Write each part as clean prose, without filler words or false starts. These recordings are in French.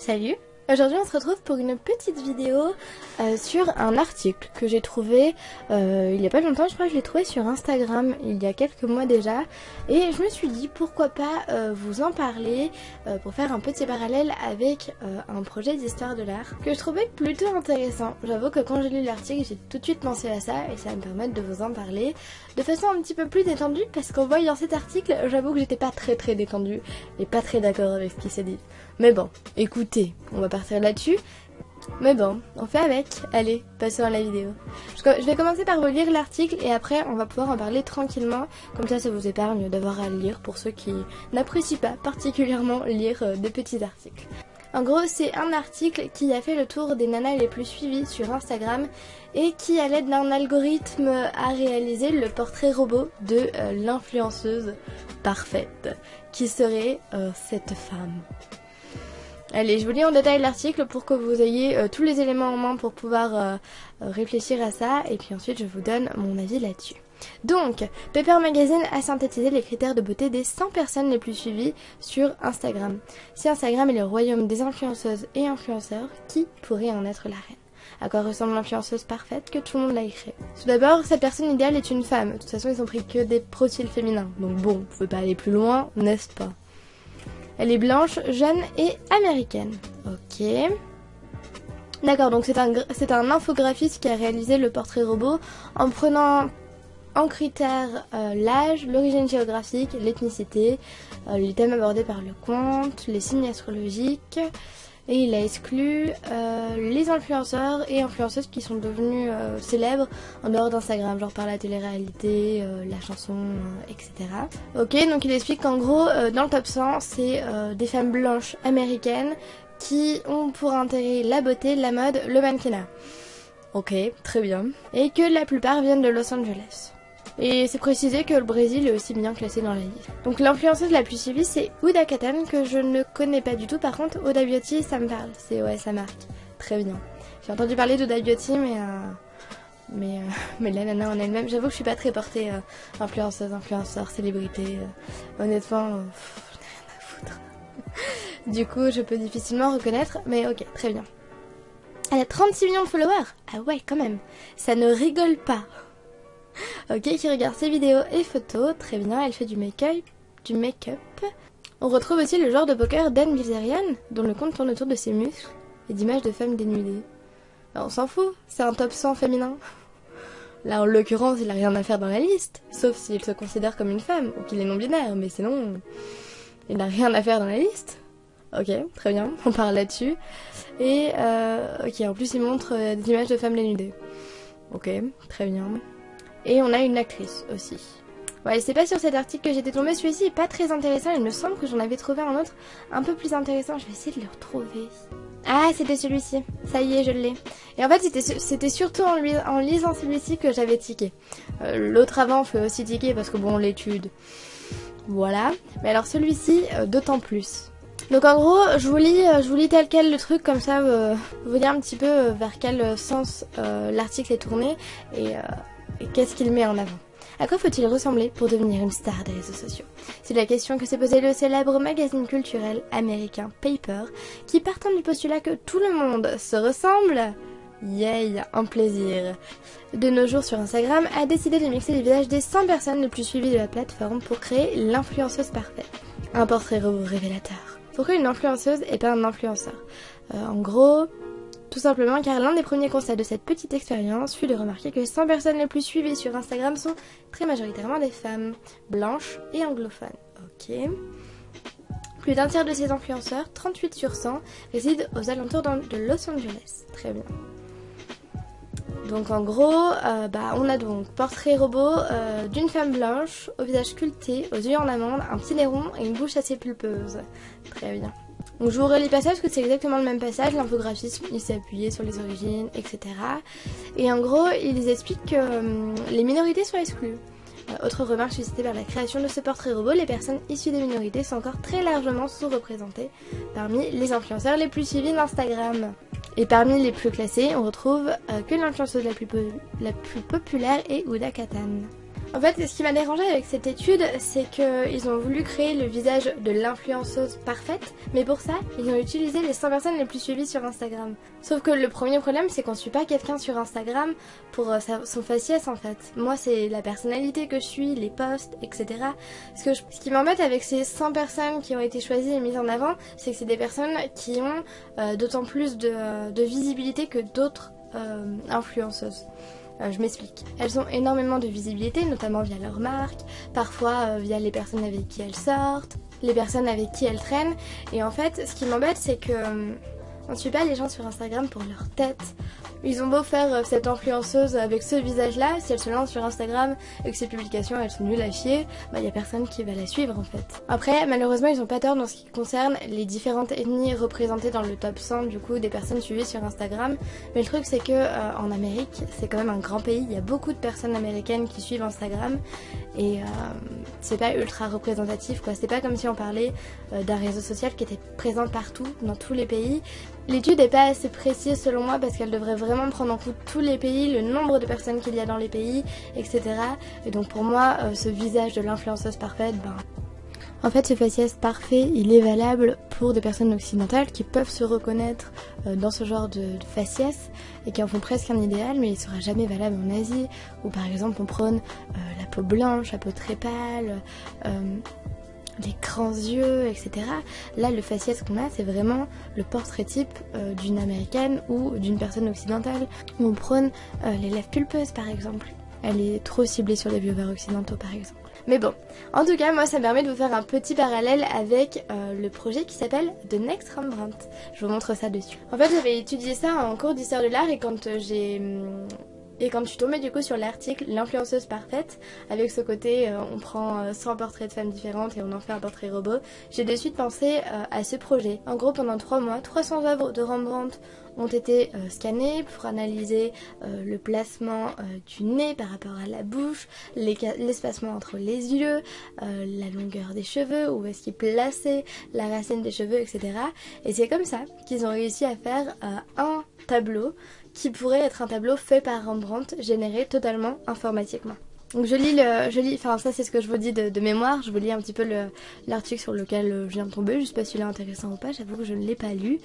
Salut! Aujourd'hui on se retrouve pour une petite vidéo sur un article que j'ai trouvé il y a pas longtemps. Je crois que je l'ai trouvé sur Instagram il y a quelques mois déjà, et je me suis dit pourquoi pas vous en parler pour faire un petit parallèle avec un projet d'histoire de l'art que je trouvais plutôt intéressant. J'avoue que quand j'ai lu l'article j'ai tout de suite pensé à ça, et ça va me permettre de vous en parler de façon un petit peu plus détendue, parce qu'en voyant cet article j'avoue que j'étais pas très détendue et pas très d'accord avec ce qui s'est dit. Mais bon, écoutez, on va partir là-dessus. Mais bon, on fait avec. Allez, passons à la vidéo. Je vais commencer par vous lire l'article et après on va pouvoir en parler tranquillement. Comme ça vous épargne d'avoir à le lire pour ceux qui n'apprécient pas particulièrement lire des petits articles. En gros, c'est un article qui a fait le tour des nanas les plus suivies sur Instagram et qui, à l'aide d'un algorithme, a réalisé le portrait robot de l'influenceuse parfaite, qui serait cette femme. Allez, je vous lis en détail l'article pour que vous ayez tous les éléments en main pour pouvoir réfléchir à ça, et puis ensuite je vous donne mon avis là-dessus. Donc, Paper Magazine a synthétisé les critères de beauté des 100 personnes les plus suivies sur Instagram. Si Instagram est le royaume des influenceuses et influenceurs, qui pourrait en être la reine? À quoi ressemble l'influenceuse parfaite que tout le monde l'a écrit? Tout d'abord, cette personne idéale est une femme. De toute façon, ils ont pris que des profils féminins. Donc bon, vous pouvez pas aller plus loin, n'est-ce pas? Elle est blanche, jeune et américaine. Ok. D'accord, donc c'est un infographiste qui a réalisé le portrait robot en prenant en critères l'âge, l'origine géographique, l'ethnicité, les thèmes abordés par le compte, les signes astrologiques. Et il a exclu les influenceurs et influenceuses qui sont devenus célèbres en dehors d'Instagram, genre par la télé-réalité, la chanson, etc. Ok, donc il explique qu'en gros, dans le top 100, c'est des femmes blanches américaines qui ont pour intérêt la beauté, la mode, le mannequinat. Ok, très bien. Et que la plupart viennent de Los Angeles. Et c'est précisé que le Brésil est aussi bien classé dans la liste. Donc l'influenceuse la plus suivie, c'est Huda Kattan, que je ne connais pas du tout. Par contre, Huda Beauty, ça me parle. Ouais, ça marque. Très bien. J'ai entendu parler d'Huda Beauty, mais la nana en elle-même, j'avoue que je suis pas très portée influenceuse, influenceur, célébrité. Honnêtement, j'en ai rien à foutre. Du coup, je peux difficilement reconnaître, mais ok, très bien. Elle a 36 millions de followers. Ah ouais, quand même. Ça ne rigole pas. Ok, qui regarde ses vidéos et photos, très bien, elle fait du make-up. On retrouve aussi le joueur de poker Dan Bilzerian, dont le compte tourne autour de ses muscles et d'images de femmes dénudées. Alors, on s'en fout, c'est un top 100 féminin. Là, en l'occurrence, il a rien à faire dans la liste, sauf s'il se considère comme une femme ou qu'il est non-binaire, mais sinon, il n'a rien à faire dans la liste. Ok, très bien, on parle là-dessus. Et, ok, en plus, il montre des images de femmes dénudées. Ok, très bien. Et on a une actrice aussi. Ouais, c'est pas sur cet article que j'étais tombée, celui-ci est pas très intéressant, il me semble que j'en avais trouvé un autre un peu plus intéressant, je vais essayer de le retrouver. Ah, c'était celui-ci, ça y est, je l'ai. Et en fait, c'était surtout en lisant celui-ci que j'avais tiqué. L'autre avant fait aussi tiquer parce que bon, l'étude, voilà. Mais alors celui-ci, d'autant plus. Donc en gros, je vous lis tel quel le truc, comme ça, vous dire un petit peu vers quel sens l'article est tourné et qu'est-ce qu'il met en avant. À quoi faut-il ressembler pour devenir une star des réseaux sociaux? C'est la question que s'est posée le célèbre magazine culturel américain Paper, qui, partant du postulat que tout le monde se ressemble, yay, un plaisir, de nos jours sur Instagram, a décidé de mixer les visages des 100 personnes les plus suivies de la plateforme pour créer l'influenceuse parfaite. Un portrait robot révélateur. Pourquoi une influenceuse et pas un influenceur? En gros, tout simplement car l'un des premiers constats de cette petite expérience fut de remarquer que les 100 personnes les plus suivies sur Instagram sont très majoritairement des femmes, blanches et anglophones. Ok. Plus d'un tiers de ces influenceurs, 38 sur 100, résident aux alentours de Los Angeles. Très bien. Donc en gros, on a donc portrait robot d'une femme blanche, au visage sculpté, aux yeux en amande, un petit nez rond et une bouche assez pulpeuse. Très bien. Donc je vous relis pas ça parce que c'est exactement le même passage, l'infographisme, il s'est appuyé sur les origines, etc. Et en gros, ils expliquent que les minorités sont exclues. Autre remarque suscitée par la création de ce portrait robot, les personnes issues des minorités sont encore très largement sous-représentées parmi les influenceurs les plus suivis d'Instagram. Et parmi les plus classés, on retrouve que l'influenceuse la plus populaire est Huda Kattan. En fait, ce qui m'a dérangé avec cette étude, c'est qu'ils ont voulu créer le visage de l'influenceuse parfaite, mais pour ça, ils ont utilisé les 100 personnes les plus suivies sur Instagram. Sauf que le premier problème, c'est qu'on suit pas quelqu'un sur Instagram pour son faciès en fait. Moi, c'est la personnalité que je suis, les posts, etc. Ce qui m'embête avec ces 100 personnes qui ont été choisies et mises en avant, c'est que c'est des personnes qui ont d'autant plus de visibilité que d'autres influenceuses. Je m'explique. Elles ont énormément de visibilité, notamment via leur marque, parfois via les personnes avec qui elles sortent, les personnes avec qui elles traînent. Et en fait, ce qui m'embête, c'est que on ne suit pas les gens sur Instagram pour leur tête. Ils ont beau faire cette influenceuse avec ce visage-là, si elle se lance sur Instagram et que ses publications elles sont nulles à chier, bah y a personne qui va la suivre en fait. Après, malheureusement, ils ont pas tort dans ce qui concerne les différentes ethnies représentées dans le top 100 du coup des personnes suivies sur Instagram. Mais le truc c'est que en Amérique, c'est quand même un grand pays, il y a beaucoup de personnes américaines qui suivent Instagram et c'est pas ultra représentatif quoi. C'est pas comme si on parlait d'un réseau social qui était présent partout, dans tous les pays. L'étude n'est pas assez précise selon moi parce qu'elle devrait vraiment prendre en compte tous les pays, le nombre de personnes qu'il y a dans les pays, etc. Et donc pour moi, ce visage de l'influenceuse parfaite, en fait ce faciès parfait, il est valable pour des personnes occidentales qui peuvent se reconnaître dans ce genre de faciès et qui en font presque un idéal, mais il ne sera jamais valable en Asie, où par exemple on prône la peau blanche, la peau très pâle, les grands yeux, etc. Là, le faciès qu'on a, c'est vraiment le portrait type d'une américaine ou d'une personne occidentale. Où on prône les lèvres pulpeuses, par exemple. Elle est trop ciblée sur les viewers occidentaux, par exemple. Mais bon, en tout cas, moi, ça me permet de vous faire un petit parallèle avec le projet qui s'appelle The Next Rembrandt. Je vous montre ça dessus. En fait, j'avais étudié ça en cours d'histoire de l'art et quand je suis tombée du coup sur l'article L'influenceuse parfaite, avec ce côté on prend 100 portraits de femmes différentes et on en fait un portrait robot, j'ai de suite pensé à ce projet. En gros, pendant 3 mois, 300 œuvres de Rembrandt ont été scannées pour analyser le placement du nez par rapport à la bouche, l'espacement entre les yeux, la longueur des cheveux, où est-ce qu'ils plaçaient la racine des cheveux, etc. Et c'est comme ça qu'ils ont réussi à faire un tableau qui pourrait être un tableau fait par Rembrandt, généré totalement informatiquement. Donc enfin ça c'est ce que je vous dis de mémoire, je vous lis un petit peu l'article sur lequel je viens de tomber, je sais pas s'il est intéressant ou pas, j'avoue que je ne l'ai pas lu.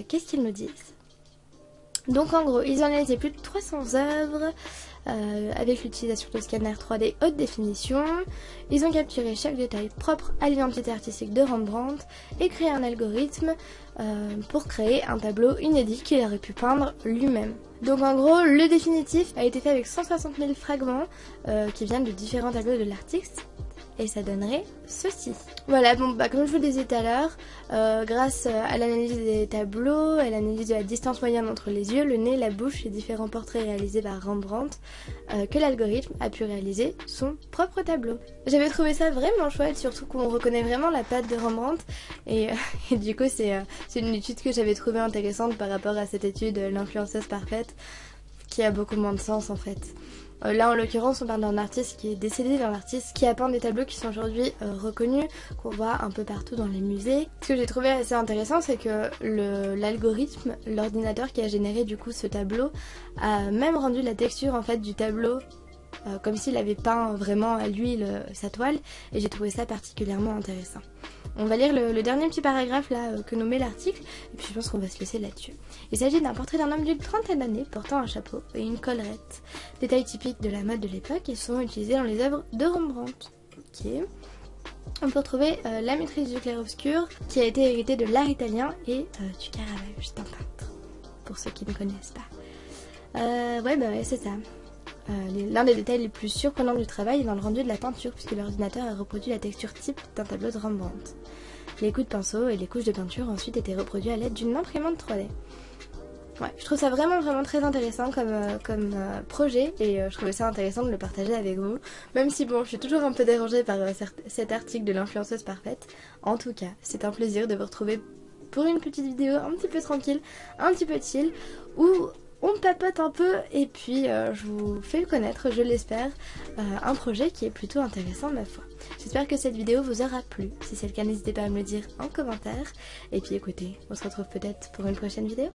Qu'est-ce qu'ils nous disent ? Donc en gros, ils ont analysé plus de 300 œuvres avec l'utilisation de scanners 3D haute définition. Ils ont capturé chaque détail propre à l'identité artistique de Rembrandt et créé un algorithme pour créer un tableau inédit qu'il aurait pu peindre lui-même. Donc en gros, le définitif a été fait avec 160 000 fragments qui viennent de différents tableaux de l'artiste. Et ça donnerait ceci. Voilà, bon comme je vous le disais tout à l'heure, grâce à l'analyse des tableaux, à l'analyse de la distance moyenne entre les yeux, le nez, la bouche et différents portraits réalisés par Rembrandt, que l'algorithme a pu réaliser son propre tableau. J'avais trouvé ça vraiment chouette, surtout qu'on reconnaît vraiment la patte de Rembrandt et du coup c'est une étude que j'avais trouvée intéressante par rapport à cette étude L'influenceuse parfaite, qui a beaucoup moins de sens en fait. Là en l'occurrence on parle d'un artiste qui est décédé, d'un artiste qui a peint des tableaux qui sont aujourd'hui reconnus, qu'on voit un peu partout dans les musées. Ce que j'ai trouvé assez intéressant c'est que l'algorithme, l'ordinateur qui a généré du coup ce tableau a même rendu la texture en fait du tableau comme s'il avait peint vraiment à l'huile sa toile, et j'ai trouvé ça particulièrement intéressant. On va lire le dernier petit paragraphe là que nous met l'article, et puis je pense qu'on va se laisser là-dessus. Il s'agit d'un portrait d'un homme d'une trentaine d'années portant un chapeau et une collerette. Détails typiques de la mode de l'époque et souvent utilisés dans les œuvres de Rembrandt. Ok. On peut retrouver la maîtrise du clair-obscur qui a été héritée de l'art italien et du Caravage, c'est un peintre, pour ceux qui ne connaissent pas. Ouais, c'est ça. L'un des détails les plus surprenants du travail est dans le rendu de la peinture, puisque l'ordinateur a reproduit la texture type d'un tableau de Rembrandt. Les coups de pinceau et les couches de peinture ont ensuite été reproduits à l'aide d'une imprimante 3D. Ouais, je trouve ça vraiment très intéressant comme projet, et je trouvais ça intéressant de le partager avec vous, même si bon, je suis toujours un peu dérangée par cet article de l'influenceuse parfaite. En tout cas, c'est un plaisir de vous retrouver pour une petite vidéo un petit peu tranquille, un petit peu chill, où on papote un peu et puis je vous fais connaître, je l'espère, un projet qui est plutôt intéressant ma foi. J'espère que cette vidéo vous aura plu. Si c'est le cas, n'hésitez pas à me le dire en commentaire. Et puis écoutez, on se retrouve peut-être pour une prochaine vidéo.